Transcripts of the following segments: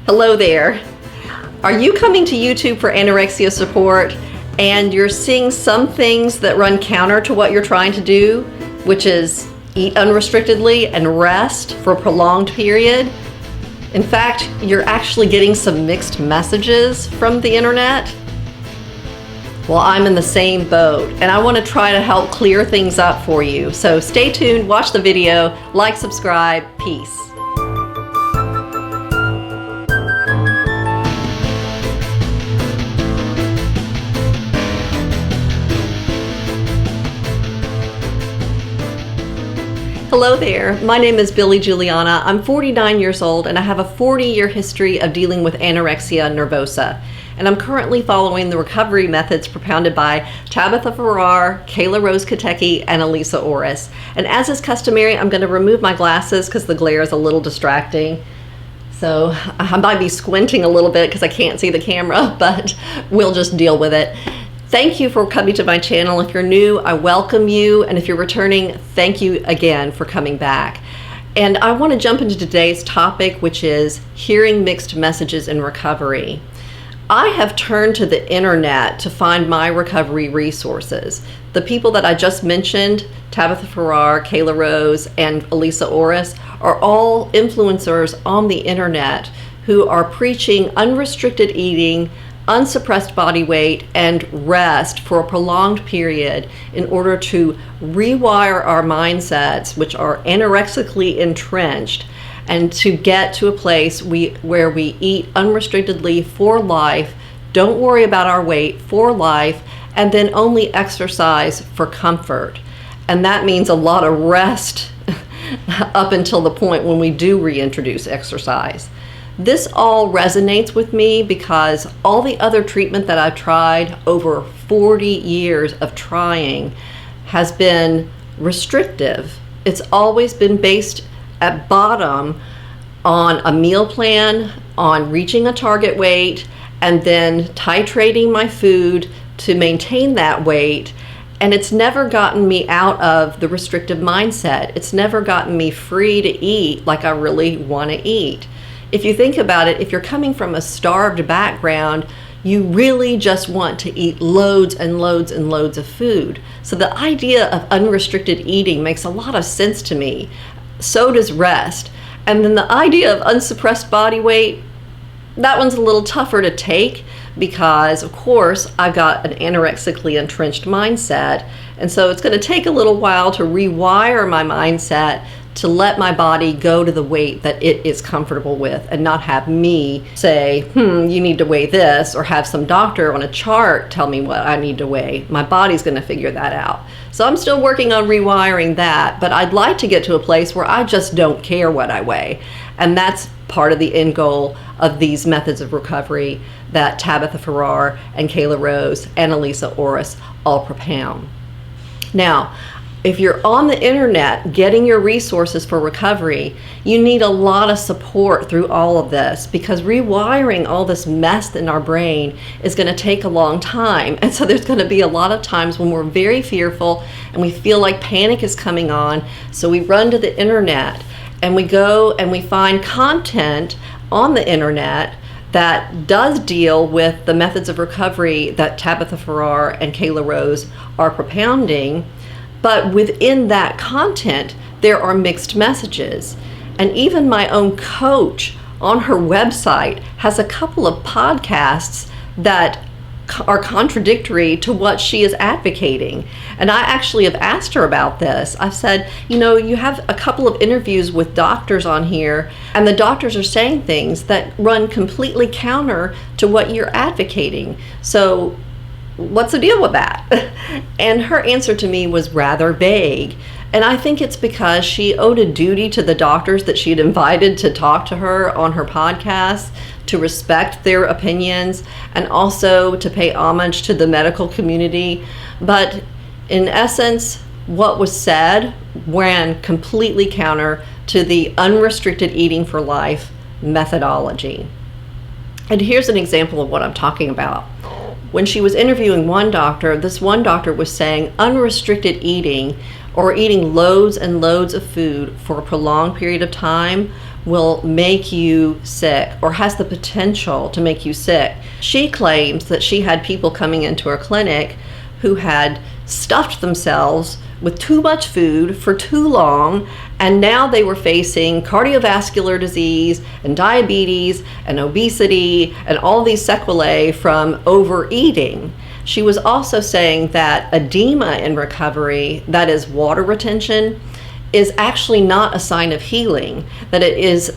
Hello there. Are you coming to YouTube for anorexia support and you're seeing some things that run counter to what you're trying to do, which is eat unrestrictedly and rest for a prolonged period? In fact, you're actually getting some mixed messages from the internet. Well, I'm in the same boat and I want to try to help clear things up for you. So stay tuned, watch the video, like, subscribe, peace. Hello there, my name is Billy Juliana. I'm 49 years old and I have a 40-year history of dealing with anorexia nervosa. And I'm currently following the recovery methods propounded by Tabitha Farrar, Kayla Rose Katecki, and Elisa Orris. And as is customary, I'm going to remove my glasses because the glare is a little distracting. So I might be squinting a little bit because I can't see the camera, but we'll just deal with it. Thank you for coming to my channel. If you're new, I welcome you. And if you're returning, thank you again for coming back. And I want to jump into today's topic, which is hearing mixed messages in recovery. I have turned to the internet to find my recovery resources. The people that I just mentioned, Tabitha Farrar, Kayla Rose, and Elisa Orris, are all influencers on the internet who are preaching unrestricted eating, unsuppressed body weight, and rest for a prolonged period in order to rewire our mindsets, which are anorexically entrenched, and to get to a place where we eat unrestrictedly for life, don't worry about our weight for life, and then only exercise for comfort. And that means a lot of rest up until the point when we do reintroduce exercise. This all resonates with me because all the other treatment that I've tried, over 40 years of trying, has been restrictive. It's always been based at bottom on a meal plan, on reaching a target weight, and then titrating my food to maintain that weight. And it's never gotten me out of the restrictive mindset. It's never gotten me free to eat like I really want to eat. If you think about it, if you're coming from a starved background, you really just want to eat loads and loads and loads of food. So the idea of unrestricted eating makes a lot of sense to me. So does rest. And then the idea of unsuppressed body weight, that one's a little tougher to take because, of course, I've got an anorexically entrenched mindset. And so it's going to take a little while to rewire my mindset to let my body go to the weight that it is comfortable with and not have me say, you need to weigh this, or have some doctor on a chart tell me what I need to weigh. My body's going to figure that out. So I'm still working on rewiring that, but I'd like to get to a place where I just don't care what I weigh. And that's part of the end goal of these methods of recovery that Tabitha Farrar and Kayla Rose and Elisa Orris all propound. Now, if you're on the internet getting your resources for recovery, you need a lot of support through all of this because rewiring all this mess in our brain is going to take a long time. And so there's going to be a lot of times when we're very fearful and we feel like panic is coming on. So we run to the internet and we go and we find content on the internet that does deal with the methods of recovery that Tabitha Farrar and Kayla Rose are propounding. But within that content, there are mixed messages. And even my own coach on her website has a couple of podcasts that are contradictory to what she is advocating. And I actually have asked her about this. I've said, you have a couple of interviews with doctors on here, and the doctors are saying things that run completely counter to what you're advocating. So what's the deal with that? And her answer to me was rather vague. And I think it's because she owed a duty to the doctors that she had invited to talk to her on her podcast, to respect their opinions, and also to pay homage to the medical community. But in essence, what was said ran completely counter to the unrestricted eating for life methodology. And here's an example of what I'm talking about. When she was interviewing one doctor, this one doctor was saying unrestricted eating, or eating loads and loads of food for a prolonged period of time, will make you sick or has the potential to make you sick. She claims that she had people coming into her clinic who had stuffed themselves with too much food for too long, and now they were facing cardiovascular disease and diabetes and obesity and all these sequelae from overeating. She was also saying that edema in recovery, that is water retention, is actually not a sign of healing, that it is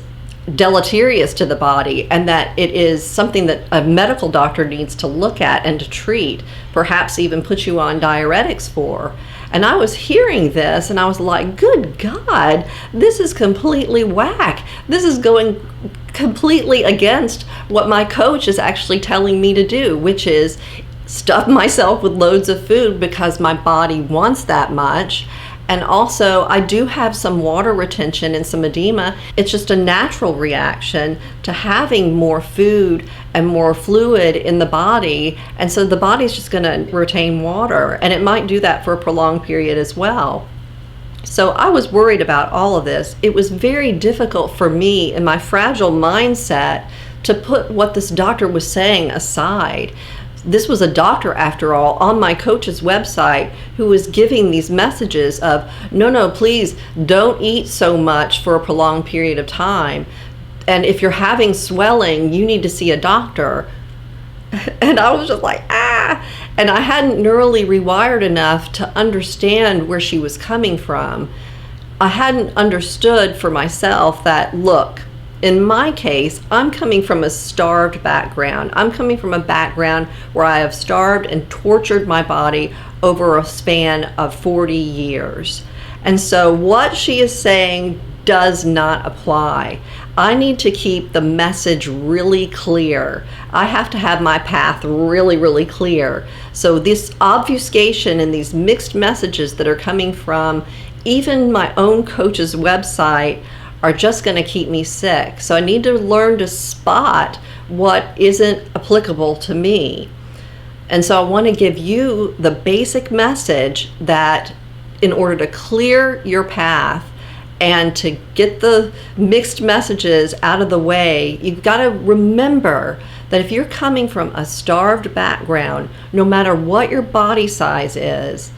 deleterious to the body, and that it is something that a medical doctor needs to look at and to treat, perhaps even put you on diuretics for. And I was hearing this and I was like, good God, this is completely whack. This is going completely against what my coach is actually telling me to do, which is stuff myself with loads of food because my body wants that much. And also, I do have some water retention and some edema. It's just a natural reaction to having more food and more fluid in the body. And so the body's just going to retain water, and it might do that for a prolonged period as well. So I was worried about all of this. It was very difficult for me in my fragile mindset to put what this doctor was saying aside. This was a doctor, after all, on my coach's website who was giving these messages of, no, please don't eat so much for a prolonged period of time. And if you're having swelling, you need to see a doctor. And I was just like, And I hadn't neurally rewired enough to understand where she was coming from. I hadn't understood for myself that, look, in my case, I'm coming from a starved background. I'm coming from a background where I have starved and tortured my body over a span of 40 years. And so what she is saying does not apply. I need to keep the message really clear. I have to have my path really, really clear. So this obfuscation and these mixed messages that are coming from even my own coach's website are just going to keep me sick. So I need to learn to spot what isn't applicable to me. And so I want to give you the basic message that in order to clear your path and to get the mixed messages out of the way, you've got to remember that if you're coming from a starved background, no matter what your body size is,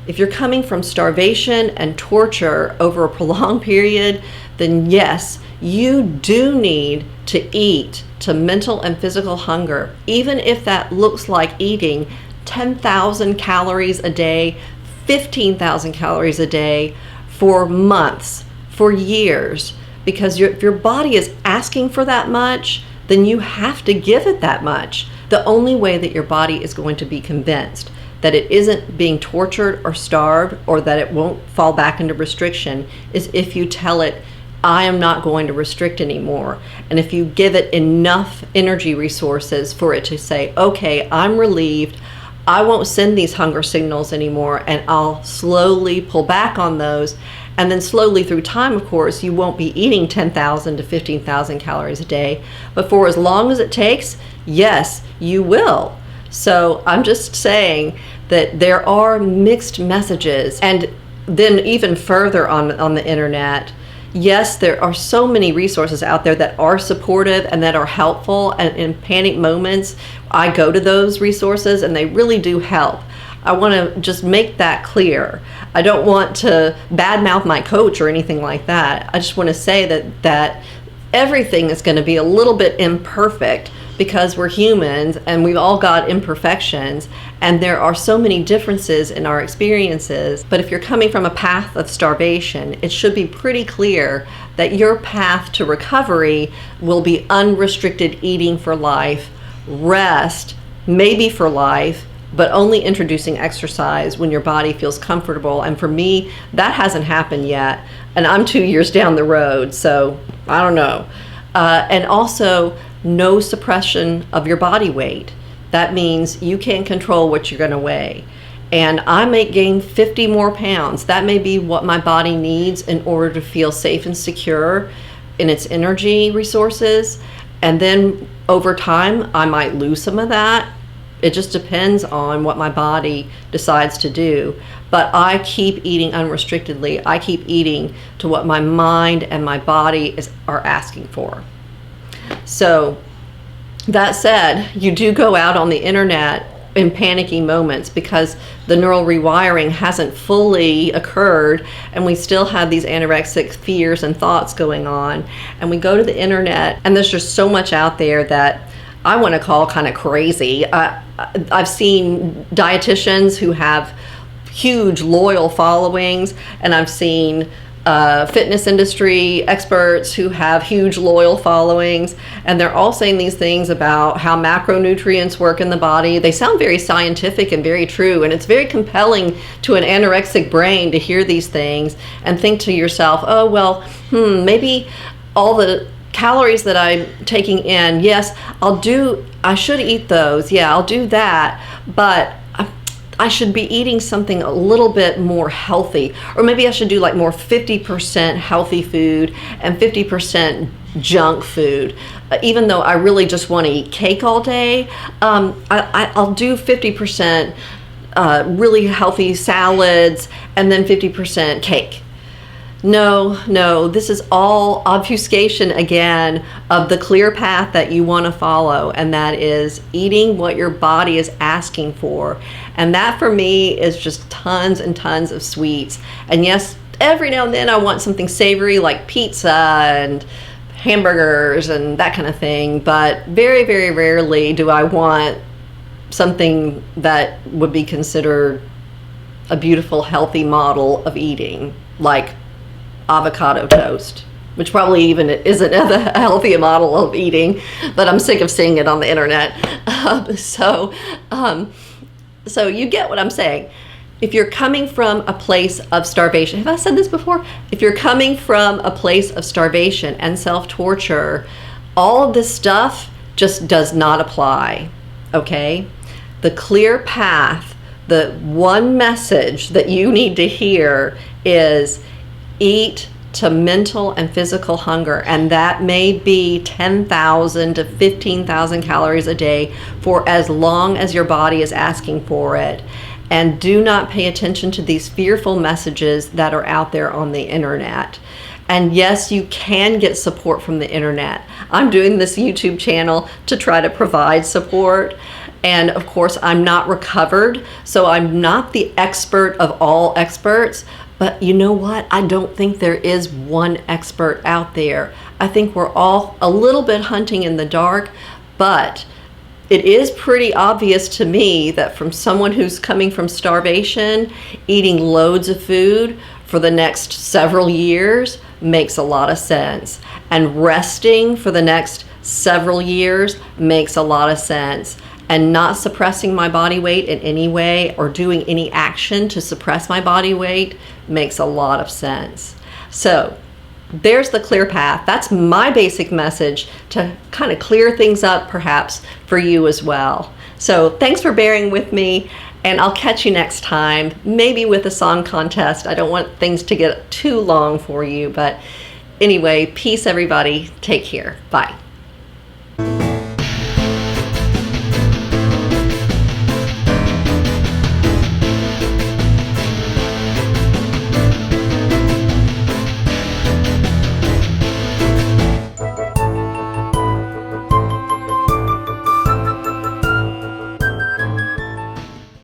if you're coming from starvation and torture over a prolonged period, then yes, you do need to eat to mental and physical hunger, even if that looks like eating 10,000 calories a day, 15,000 calories a day for months, for years. Because if your body is asking for that much, then you have to give it that much. The only way that your body is going to be convinced that it isn't being tortured or starved, or that it won't fall back into restriction, is if you tell it, I am not going to restrict anymore. And if you give it enough energy resources for it to say, okay, I'm relieved, I won't send these hunger signals anymore, and I'll slowly pull back on those. And then slowly through time, of course, you won't be eating 10,000 to 15,000 calories a day, but for as long as it takes, yes, you will. So I'm just saying that there are mixed messages. And then even further on the internet, yes, there are so many resources out there that are supportive and that are helpful. And in panic moments, I go to those resources and they really do help. I want to just make that clear. I don't want to badmouth my coach or anything like that. I just want to say that everything is going to be a little bit imperfect, because we're humans and we've all got imperfections, and there are so many differences in our experiences. But if you're coming from a path of starvation, it should be pretty clear that your path to recovery will be unrestricted eating for life, rest, maybe for life, but only introducing exercise when your body feels comfortable. And for me, that hasn't happened yet. And I'm 2 years down the road, so I don't know. And also, no suppression of your body weight. That means you can't control what you're going to weigh. And I may gain 50 more pounds. That may be what my body needs in order to feel safe and secure in its energy resources. And then over time, I might lose some of that It just depends on what my body decides to do. But I keep eating unrestrictedly. I keep eating to what my mind and my body are asking for. So that said, you do go out on the internet in panicky moments because the neural rewiring hasn't fully occurred, and we still have these anorexic fears and thoughts going on. And we go to the internet, and there's just so much out there that I want to call kind of crazy. I've seen dietitians who have huge loyal followings, and I've seen fitness industry experts who have huge loyal followings, and they're all saying these things about how macronutrients work in the body. They sound very scientific and very true, and it's very compelling to an anorexic brain to hear these things and think to yourself, oh well, maybe all the calories that I'm taking in, yes, I should eat those, yeah, I'll do that, but I should be eating something a little bit more healthy, or maybe I should do like more 50% healthy food and 50% junk food. Even though I really just want to eat cake all day, I'll do 50% really healthy salads and then 50% cake. No, this is all obfuscation again of the clear path that you want to follow, and that is eating what your body is asking for. And that for me is just tons and tons of sweets. And yes, every now and then I want something savory like pizza and hamburgers and that kind of thing, but very, very rarely do I want something that would be considered a beautiful, healthy model of eating, like avocado toast, which probably even isn't a healthy model of eating, but I'm sick of seeing it on the internet. So you get what I'm saying. If you're coming from a place of starvation, have I said this before? If you're coming from a place of starvation and self-torture, all of this stuff just does not apply, okay? The clear path, the one message that you need to hear is eat to mental and physical hunger, and that may be 10,000 to 15,000 calories a day for as long as your body is asking for it. And do not pay attention to these fearful messages that are out there on the internet. And yes, you can get support from the internet. I'm doing this YouTube channel to try to provide support. And of course, I'm not recovered, so I'm not the expert of all experts. But you know what? I don't think there is one expert out there. I think we're all a little bit hunting in the dark, but it is pretty obvious to me that from someone who's coming from starvation, eating loads of food for the next several years makes a lot of sense. And resting for the next several years makes a lot of sense. And not suppressing my body weight in any way or doing any action to suppress my body weight makes a lot of sense. So there's the clear path. That's my basic message to kind of clear things up perhaps for you as well. So thanks for bearing with me, and I'll catch you next time, maybe with a song contest. I don't want things to get too long for you, but anyway, peace everybody. Take care. Bye.